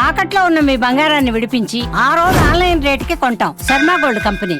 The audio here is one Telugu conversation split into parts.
తాకట్లో ఉన్న మీ బంగారాన్ని విడిపించి ఆ రోజు ఆన్లైన్ రేటుకి కొంటాం. Sharma gold company.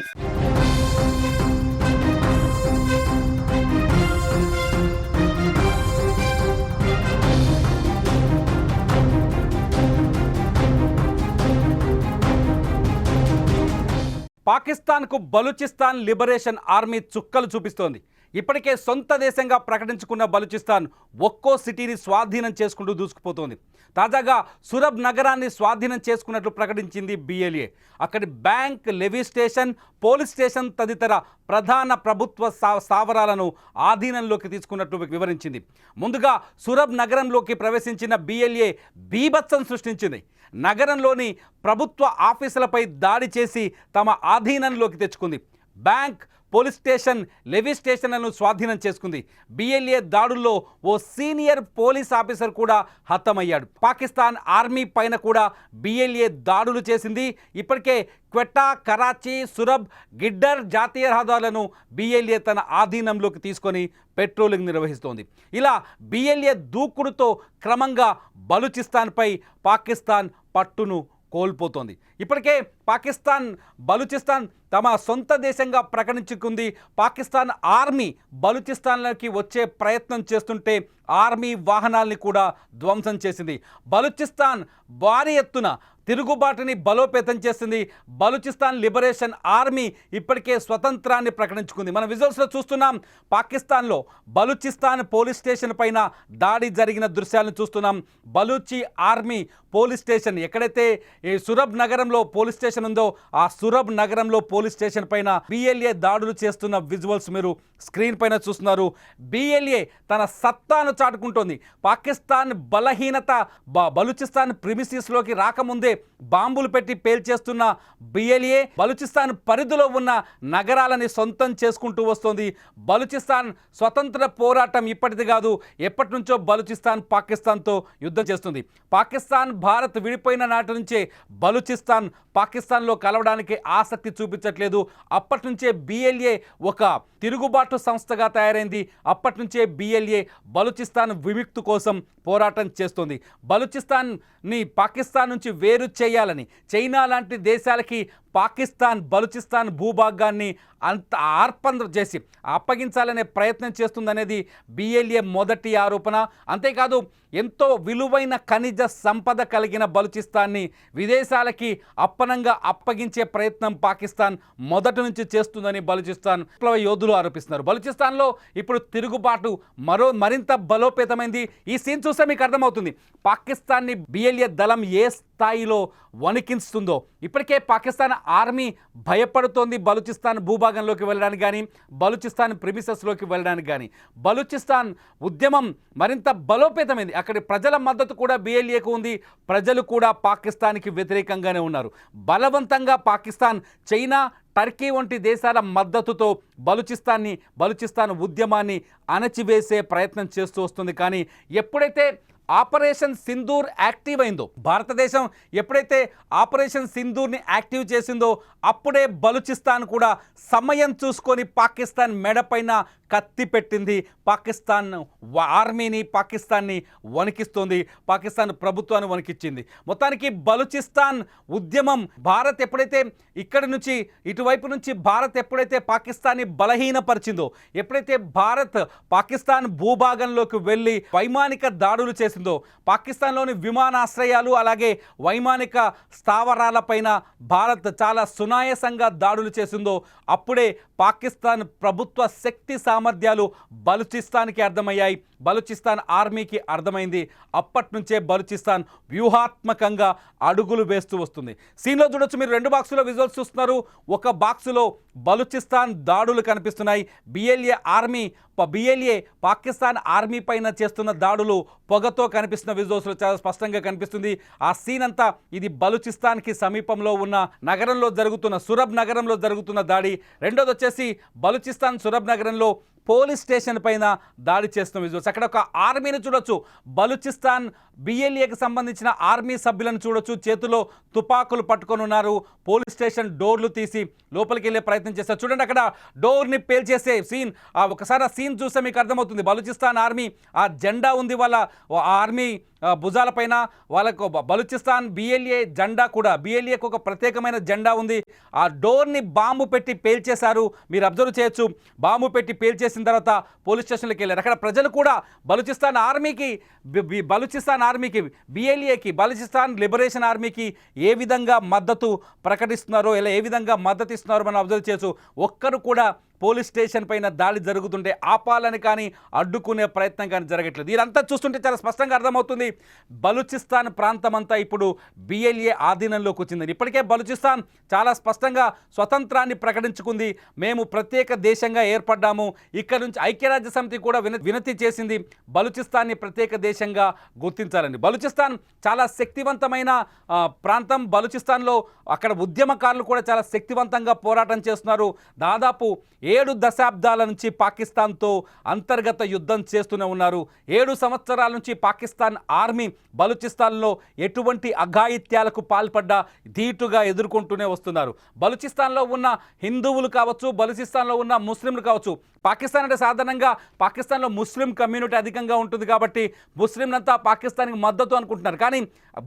పాకిస్తాన్కు బలూచిస్తాన్ లిబరేషన్ ఆర్మీ చుక్కలు చూపిస్తోంది. ఇప్పటికే సొంత దేశంగా ప్రకటించుకున్న బలూచిస్తాన్ ఒక్కో సిటీని స్వాధీనం చేసుకుంటూ దూసుకుపోతోంది. తాజాగా సురబ్ నగరాన్ని స్వాధీనం చేసుకున్నట్లు ప్రకటించింది BLA. అక్కడి bank, levy station, police station తదితర ప్రధాన ప్రభుత్వ స్థావరాలను ఆధీనంలోకి తీసుకున్నట్లు వివరించింది. ముందుగా సురబ్ నగరంలోకి ప్రవేశించిన BLA బీభత్సం సృష్టించింది. నగరంలోని ప్రభుత్వ ఆఫీసులపై దాడి చేసి తమ ఆధీనంలోకి తెచ్చుకుంది. బ్యాంక్, పోలీస్ స్టేషన్, లెవీ స్టేషన్లను స్వాధీనం చేసుకుంది. BLA దాడుల్లో ఓ సీనియర్ పోలీస్ ఆఫీసర్ కూడా హతమయ్యాడు. పాకిస్తాన్ ఆర్మీ పైన కూడా BLA దాడులు చేసింది. ఇప్పటికే క్వెట్టా, కరాచీ, సురబ్, గిడ్డర్ జాతీయ రహదారులను BLA తన ఆధీనంలోకి తీసుకొని పెట్రోలింగ్ నిర్వహిస్తోంది. ఇలా BLA దూకుడుతో క్రమంగా బలూచిస్తాన్పై పాకిస్తాన్ పట్టును కోల్పోతోంది. ఇప్పటికే బలూచిస్తాన్ తమ సొంత దేశంగా ప్రకటించుకుంది. పాకిస్తాన్ ఆర్మీ బలూచిస్తాన్లోకి వచ్చే ప్రయత్నం చేస్తుంటే ఆర్మీ వాహనాల్ని కూడా ధ్వంసం చేసింది. బలూచిస్తాన్ భారీ ఎత్తున తిరుగుబాటుని బలోపేతం చేసింది. బలూచిస్తాన్ లిబరేషన్ ఆర్మీ ఇప్పటికే స్వతంత్రాన్ని ప్రకటించుకుంది. మనం విజువల్స్లో చూస్తున్నాం. పాకిస్తాన్లో బలూచిస్తాన్ పోలీస్ స్టేషన్ పైన దాడి జరిగిన దృశ్యాలను చూస్తున్నాం. బలూచి ఆర్మీ పోలీస్ స్టేషన్, ఎక్కడైతే ఈ సురబ్ నగరంలో పోలీస్ స్టేషన్ ఉందో ఆ సురబ్ నగరంలో పోలీస్ స్టేషన్ పైన BLA దాడులు చేస్తున్న విజువల్స్ మీరు స్క్రీన్ పైన చూస్తున్నారు. BLA తన సత్తాను చాటుకుంటోంది. పాకిస్తాన్ బలహీనత బలూచిస్తాన్ ప్రిమిసిస్లోకి రాకముందే బాంబులు పెట్టి పేల్చేస్తున్న BLA బలూచిస్తాన్ పరిధిలో ఉన్న నగరాలని సొంతం చేసుకుంటూ వస్తోంది. బలూచిస్తాన్ స్వతంత్ర పోరాటం ఇప్పటిది కాదు, ఎప్పటి నుంచో బలూచిస్తాన్ పాకిస్తాన్తో యుద్ధం చేస్తుంది. పాకిస్తాన్, భారత్ విడిపోయిన నాటి నుంచే బలూచిస్తాన్ పాకిస్తాన్లో కలవడానికి ఆసక్తి చూపించట్లేదు. అప్పటి నుంచే BLA ఒక తిరుగుబాటు సంస్థగా తయారైంది. అప్పటి నుంచే BLA బలూచిస్తాన్ విముక్తి కోసం పోరాటం చేస్తుంది. బలూచిస్తాన్ని పాకిస్తాన్ నుంచి వేరు చేయాలని చైనా లాంటి దేశాలకి బలూచిస్తాన్ భూభాగాన్ని అంత ఆర్పణ చేసి అప్పగించాలనే ప్రయత్నం చేస్తుందనేది BLA మొదటి ఆరోపణ. అంతేకాదు ఎంతో విలువైన ఖనిజ సంపద కలిగిన బలూచిస్తాన్ని విదేశాలకి అప్పనంగా అప్పగించే ప్రయత్నం పాకిస్తాన్ మొదటి నుంచి చేస్తుందని బలూచిస్తాన్ యోధులు ఆరోపిస్తున్నారు. బలూచిస్తాన్లో ఇప్పుడు తిరుగుబాటు మరింత బలోపేతమైంది. ఈ సీన్ చూస్తే మీకు అర్థమవుతుంది పాకిస్తాన్ని BLA దళం ఏ స్థాయిలో వణికిస్తుందో. ఇప్పటికే పాకిస్తాన్ ఆర్మీ భయపడుతోంది బలూచిస్తాన్ భూభాగంలోకి వెళ్ళడానికి కానీ, బలూచిస్తాన్ ప్రిమిసెస్లోకి వెళ్ళడానికి కానీ. బలూచిస్తాన్ ఉద్యమం మరింత బలోపేతమైంది. అక్కడి ప్రజల మద్దతు కూడా BLAకు ఉంది. ప్రజలు కూడా పాకిస్తాన్కి వ్యతిరేకంగానే ఉన్నారు. బలవంతంగా పాకిస్తాన్, చైనా, టర్కీ వంటి దేశాల మద్దతుతో బలూచిస్తాన్ ఉద్యమాన్ని అణచివేసే ప్రయత్నం చేస్తూ వస్తుంది. కానీ ఎప్పుడైతే ఆపరేషన్ సింధూర్ యాక్టివ్ అయిందో, భారతదేశం ఎప్పుడైతే ఆపరేషన్ సింధూర్ని యాక్టివ్ చేసిందో అప్పుడే బలూచిస్తాన్ కూడా సమయం చూసుకొని పాకిస్తాన్ మెడపైన కత్తి పెట్టింది. పాకిస్తాన్ ఆర్మీని, పాకిస్తాన్ని వణికిస్తోంది. పాకిస్తాన్ ప్రభుత్వాన్ని వణికిచ్చింది. మొత్తానికి బలూచిస్తాన్ ఉద్యమం భారత్ ఎప్పుడైతే ఇక్కడి నుంచి ఇటువైపు నుంచి భారత్ ఎప్పుడైతే పాకిస్తాన్ని బలహీనపరిచిందో, ఎప్పుడైతే భారత్ పాకిస్తాన్ భూభాగంలోకి వెళ్ళి వైమానిక దాడులు చేసిందో, పాకిస్తాన్లోని విమానాశ్రయాలు అలాగే వైమానిక స్థావరాలపైన భారత్ చాలా సునాయాసంగా దాడులు చేసిందో అప్పుడే పాకిస్తాన్ ప్రభుత్వ శక్తి సామర్థ్యాలు బలూచిస్తాన్కి అర్థమయ్యాయి. బలూచిస్తాన్ ఆర్మీకి అర్థమైంది. అప్పటి నుంచే బలూచిస్తాన్ వ్యూహాత్మకంగా అడుగులు వేస్తూ వస్తుంది. సీన్లో చూడొచ్చు మీరు, 2 బాక్సులో విజువల్స్ చూస్తున్నారు. ఒక బాక్సులో బలూచిస్తాన్ దాడులు కనిపిస్తున్నాయి. BLA పాకిస్తాన్ ఆర్మీ పైన చేస్తున్న దాడులు పొగతో కనిపిస్తున్న విజువల్స్లో చాలా స్పష్టంగా కనిపిస్తుంది. ఆ సీన్ అంతా ఇది బలూచిస్తాన్కి సమీపంలో ఉన్న నగరంలో జరుగుతున్న సురబ్ నగరంలో జరుగుతున్న దాడి. రెండోది వచ్చేసి బలూచిస్తాన్ సురబ్ నగరంలో పోలీస్ స్టేషన్ పైన దాడి చేస్తున్న విజువల్స్. అక్కడ ఒక ఆర్మీని చూడొచ్చు. బలూచిస్తాన్ BLAకి సంబంధించిన ఆర్మీ సభ్యులను చూడొచ్చు. చేతిలో తుపాకులు పట్టుకొని ఉన్నారు. పోలీస్ స్టేషన్ డోర్లు తీసి లోపలికి వెళ్ళే ప్రయత్నం చేస్తారు. చూడండి, అక్కడ డోర్ని పేల్చేసే సీన్. ఒకసారి ఆ సీన్ చూస్తే మీకు అర్థమవుతుంది. బలూచిస్తాన్ ఆర్మీ ఆ జెండా ఉంది, వాళ్ళ ఆర్మీ భుజాలపైన వాళ్ళకు బలూచిస్తాన్ బిఎల్ఏ జెండా కూడా, బిఎల్ఏకు ఒక ప్రత్యేకమైన జెండా ఉంది. ఆ డోర్ని బాంబు పెట్టి పేల్చేశారు. మీరు అబ్జర్వ్ చేయొచ్చు. బాంబు పెట్టి పేల్చేసిన తర్వాత పోలీస్ స్టేషన్లోకి వెళ్ళారు. అక్కడ ప్రజలు కూడా బలూచిస్తాన్ ఆర్మీకి బిఎల్ఏకి బలూచిస్తాన్ లిబరేషన్ ఆర్మీకి ఏ విధంగా మద్దతు ప్రకటిస్తున్నారో, ఇలా ఏ విధంగా మద్దతు ఇస్తున్నారో మనం అబ్జర్వ్ చేయొచ్చు. ఒక్కరు కూడా పోలీస్ స్టేషన్ పైన దాడి జరుగుతుంటే ఆపాలని కానీ అడ్డుకునే ప్రయత్నం కానీ జరగట్లేదు. ఇదంతా చూస్తుంటే చాలా స్పష్టంగా అర్థమవుతుంది, బలూచిస్తాన్ ప్రాంతం అంతా ఇప్పుడు బిఎల్ఏ ఆధీనంలోకి వచ్చిందని. ఇప్పటికే బలూచిస్తాన్ చాలా స్పష్టంగా స్వతంత్రాన్ని ప్రకటించుకుంది. మేము ప్రత్యేక దేశంగా ఏర్పడ్డాము. ఇక్కడ నుంచి ఐక్యరాజ్య సమితి కూడా వినతి చేసింది బలూచిస్తాన్ని ప్రత్యేక దేశంగా గుర్తించాలని. బలూచిస్తాన్ చాలా శక్తివంతమైన ప్రాంతం. బలూచిస్తాన్లో అక్కడ ఉద్యమకారులు కూడా చాలా శక్తివంతంగా పోరాటం చేస్తున్నారు. దాదాపు 7 దశాబ్దాల నుంచి పాకిస్తాన్తో అంతర్గత యుద్ధం చేస్తూనే ఉన్నారు. 7 సంవత్సరాల నుంచి పాకిస్తాన్ ఆర్మీ బలూచిస్తాన్లో ఎటువంటి అఘాయిత్యాలకు పాల్పడ్డా ధీటుగా ఎదుర్కొంటూనే వస్తున్నారు. బలూచిస్తాన్లో ఉన్న హిందువులు కావచ్చు, బలూచిస్తాన్లో ఉన్న ముస్లింలు కావచ్చు. పాకిస్తాన్ అంటే సాధారణంగా పాకిస్తాన్లో ముస్లిం కమ్యూనిటీ అధికంగా ఉంటుంది కాబట్టి ముస్లింలంతా పాకిస్తాన్కి మద్దతు అనుకుంటున్నారు. కానీ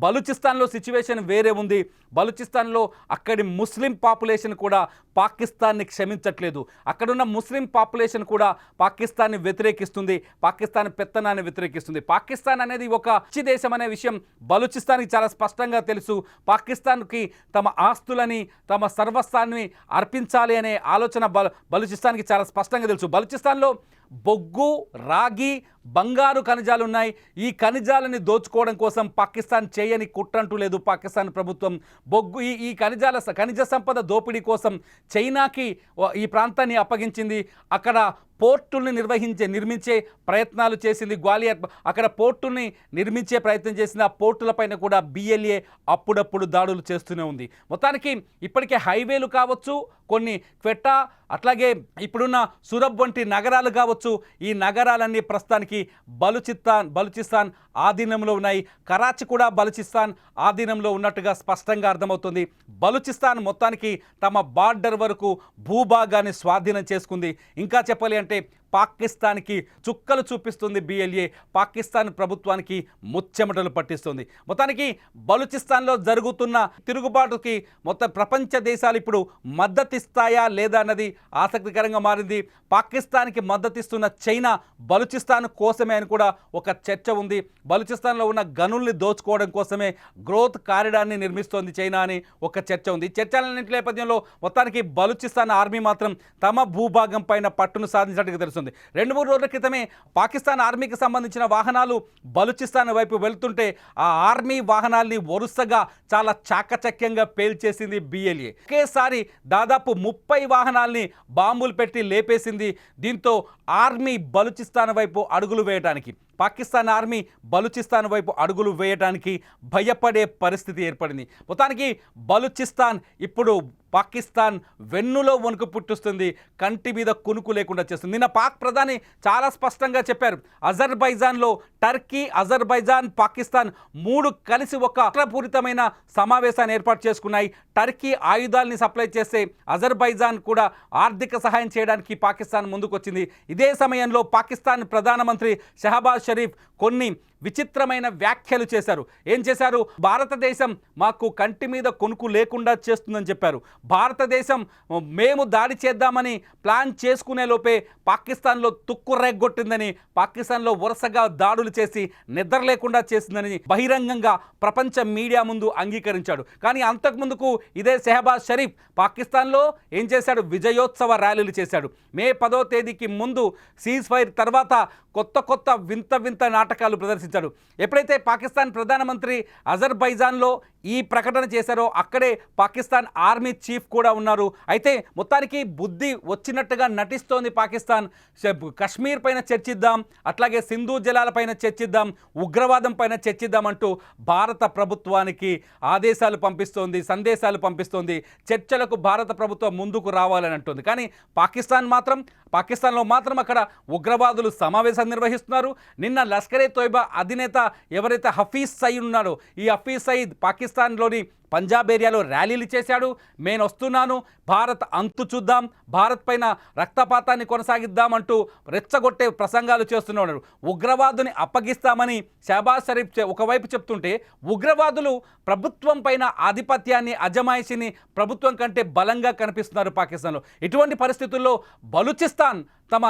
బలూచిస్తాన్లో సిచ్యువేషన్ వేరే ఉంది. బలూచిస్తాన్లో అక్కడి ముస్లిం పాపులేషన్ కూడా పాకిస్తాన్ని క్షమించట్లేదు. అక్కడున్న ముస్లిం పాపులేషన్ కూడా పాకిస్తాన్ని వ్యతిరేకిస్తుంది, పాకిస్తాన్ పెత్తనాన్ని వ్యతిరేకిస్తుంది. పాకిస్తాన్ అనేది ఒక పిచ్చి దేశం అనే విషయం బలూచిస్తాన్కి చాలా స్పష్టంగా తెలుసు. పాకిస్తాన్కి తమ ఆస్తులని, తమ సర్వస్వాన్ని అర్పించాలి అనే ఆలోచన బలూచిస్తాన్కి చాలా స్పష్టంగా తెలుసు. బలూచిస్తాన్లో బొగ్గు, రాగి, బంగారు ఖనిజాలు ఉన్నాయి. ఈ ఖనిజాలని దోచుకోవడం కోసం పాకిస్తాన్ చేయని కుట్రంటూ లేదు. పాకిస్తాన్ ప్రభుత్వం ఈ ఖనిజ సంపద దోపిడీ కోసం చైనాకి ఈ ప్రాంతాన్ని అప్పగించింది. అక్కడ పోర్టుల్ని నిర్మించే ప్రయత్నాలు చేసింది. గ్వాలియర్ అక్కడ పోర్టుల్ని నిర్మించే ప్రయత్నం చేసింది. ఆ పోర్టులపైన కూడా బిఎల్ఏ అప్పుడప్పుడు దాడులు చేస్తూనే ఉంది. మొత్తానికి ఇప్పటికే హైవేలు కావచ్చు, కొన్ని క్వెట్టా, అట్లాగే ఇప్పుడున్న సురబ్ వంటి నగరాలు కావచ్చు, ఈ నగరాలన్నీ ప్రస్తుతానికి బలూచిస్తాన్ ఆధీనంలో ఉన్నాయి. కరాచీ కూడా బలూచిస్తాన్ ఆధీనంలో ఉన్నట్టుగా స్పష్టంగా అర్థమవుతుంది. బలూచిస్తాన్ మొత్తానికి తమ బార్డర్ వరకు భూభాగాన్ని స్వాధీనం చేసుకుంది. ఇంకా చెప్పాలి అంటే పాకిస్తాన్కి చుక్కలు చూపిస్తుంది బిఎల్ఏ. పాకిస్తాన్ ప్రభుత్వానికి ముచ్చెమటలు పట్టిస్తుంది. మొత్తానికి బలూచిస్తాన్లో జరుగుతున్న తిరుగుబాటుకి మొత్తం ప్రపంచ దేశాలు ఇప్పుడు మద్దతిస్తాయా లేదా అన్నది ఆసక్తికరంగా మారింది. పాకిస్తాన్కి మద్దతిస్తున్న చైనా బలూచిస్తాన్ కోసమే అని కూడా ఒక చర్చ ఉంది. బలూచిస్తాన్లో ఉన్న గనుల్ని దోచుకోవడం కోసమే గ్రోత్ కారిడార్ని నిర్మిస్తోంది చైనా అని ఒక చర్చ ఉంది. చర్చలన్నింటి నేపథ్యంలో మొత్తానికి బలూచిస్తాన్ ఆర్మీ మాత్రం తమ భూభాగం పైన పట్టును సాధించినట్టుగా తెలుస్తుంది. 2-3 రోజుల క్రితమే పాకిస్తాన్ ఆర్మీకి సంబంధించిన వాహనాలు బలూచిస్తాన్ వైపు వెళ్తుంటే ఆ ఆర్మీ వాహనాల్ని వరుసగా చాలా చాకచక్యంగా పేల్చేసింది బిఎల్ఏ. ఒకేసారి దాదాపు 30 వాహనాల్ని బాంబులు పెట్టి లేపేసింది. దీంతో ఆర్మీ బలూచిస్తాన్ వైపు అడుగులు వేయడానికి, పాకిస్తాన్ ఆర్మీ బలూచిస్తాన్ వైపు అడుగులు వేయడానికి భయపడే పరిస్థితి ఏర్పడింది. మొత్తానికి బలూచిస్తాన్ ఇప్పుడు పాకిస్తాన్ వెన్నులో వణుకు పుట్టిస్తుంది, కంటి మీద కునుకు లేకుండా చేస్తుంది. నిన్న పాక్ ప్రధాని చాలా స్పష్టంగా చెప్పారు, అజర్బైజాన్లో టర్కీ, అజర్బైజాన్, పాకిస్తాన్ 3 కలిసి ఒక కుట్రపూరితమైన సమావేశాన్ని ఏర్పాటు చేసుకున్నాయి. టర్కీ ఆయుధాలని సప్లై చేస్తే అజర్బైజాన్ కూడా ఆర్థిక సహాయం చేయడానికి పాకిస్తాన్ ముందుకొచ్చింది. ఇదే సమయంలో పాకిస్తాన్ ప్రధానమంత్రి షహబాజ్ షరీఫ్ కొన్ని విచిత్రమైన వ్యాఖ్యలు చేశారు. ఏం చేశారు? భారతదేశం మాకు కంటి మీద కొనుక్కు లేకుండా చేస్తుందని చెప్పారు. భారతదేశం మేము దాడి చేద్దామని ప్లాన్ చేసుకునే లోపే పాకిస్తాన్లో తుక్కు రేగొట్టిందని, పాకిస్తాన్లో వరుసగా దాడులు చేసి నిద్ర లేకుండా చేసిందని బహిరంగంగా ప్రపంచ మీడియా ముందు అంగీకరించాడు. కానీ అంతకుముందుకు ఇదే షెహబాజ్ షరీఫ్ పాకిస్తాన్లో ఏం చేశాడు? విజయోత్సవ ర్యాలీలు చేశాడు. మే 10వ తేదీకి ముందు సీజ్ ఫైర్ తర్వాత కొత్త వింత నాటకాలు ప్రదర్శించాడు. ఎప్పుడైతే పాకిస్తాన్ ప్రధానమంత్రి అజర్బైజాన్లో ఈ ప్రకటన చేశారో అక్కడే పాకిస్తాన్ ఆర్మీ చీఫ్ కూడా ఉన్నారు. అయితే మొత్తానికి బుద్ధి వచ్చినట్టుగా నటిస్తోంది పాకిస్తాన్. కశ్మీర్ పైన చర్చిద్దాం, అట్లాగే సింధు జలాలపైన చర్చిద్దాం, ఉగ్రవాదం పైన చర్చిద్దాం అంటూ భారత ప్రభుత్వానికి ఆదేశాలు పంపిస్తోంది, సందేశాలు పంపిస్తోంది. చర్చలకు భారత ప్రభుత్వం ముందుకు రావాలని అంటుంది. కానీ పాకిస్తాన్లో మాత్రం అక్కడ ఉగ్రవాదులు సమావేశాలు నిర్వహిస్తున్నారు. నిన్న లష్కరే తోయిబా అధినేత ఎవరైతే హఫీజ్ సయీద్ ఉన్నాడో, ఈ హఫీజ్ సయీద్ పాకిస్తాన్లోని పంజాబ్ ఏరియాలో ర్యాలీలు చేశాడు. నేను వస్తున్నాను, భారత్ అంతు చూద్దాం, భారత్ పైన రక్తపాతాన్ని కొనసాగిద్దామంటూ రెచ్చగొట్టే ప్రసంగాలు చేస్తున్నాడు. ఉగ్రవాదుని అప్పగిస్తామని షహబాజ్ షరీఫ్ ఒకవైపు చెప్తుంటే, ఉగ్రవాదులు ప్రభుత్వం పైన ఆధిపత్యాన్ని, అజమాయిషిని ప్రభుత్వం కంటే బలంగా కనిపిస్తున్నారు పాకిస్తాన్లో. ఇటువంటి పరిస్థితుల్లో బలూచిస్తాన్ తమ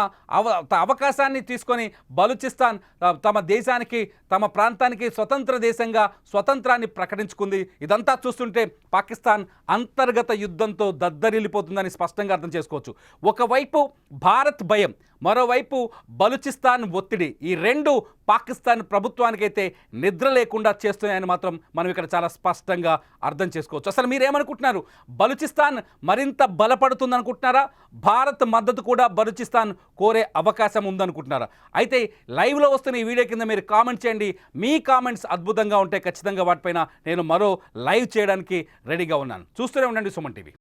అవకాశాన్ని తీసుకొని బలూచిస్తాన్ తమ దేశానికి, తమ ప్రాంతానికి స్వతంత్ర దేశంగా స్వతంత్రాన్ని ప్రకటించుకుంది. ఇదంతా చూస్తుంటే పాకిస్తాన్ అంతర్గత యుద్ధంతో దద్దరిల్లిపోతుందని స్పష్టంగా అర్థం చేసుకోవచ్చు. ఒకవైపు భారత్ భయం, మరోవైపు బలూచిస్తాన్ ఒత్తిడి, ఈ రెండు పాకిస్తాన్ ప్రభుత్వానికైతే నిద్ర లేకుండా చేస్తున్నాయని మాత్రం మనం ఇక్కడ చాలా స్పష్టంగా అర్థం చేసుకోవచ్చు. అసలు మీరేమనుకుంటున్నారు? బలూచిస్తాన్ మరింత బలపడుతుంది అనుకుంటున్నారా? భారత్ మద్దతు కూడా బలూచిస్తాన్ కోరే అవకాశం ఉందనుకుంటున్నారా? అయితే లైవ్లో వస్తున్న ఈ వీడియో కింద మీరు కామెంట్ చేయండి. మీ కామెంట్స్ అద్భుతంగా ఉంటే ఖచ్చితంగా వాటిపైన నేను మరో లైవ్ చేయడానికి రెడీగా ఉన్నాను. చూస్తూనే ఉండండి సుమన్ టీవీ.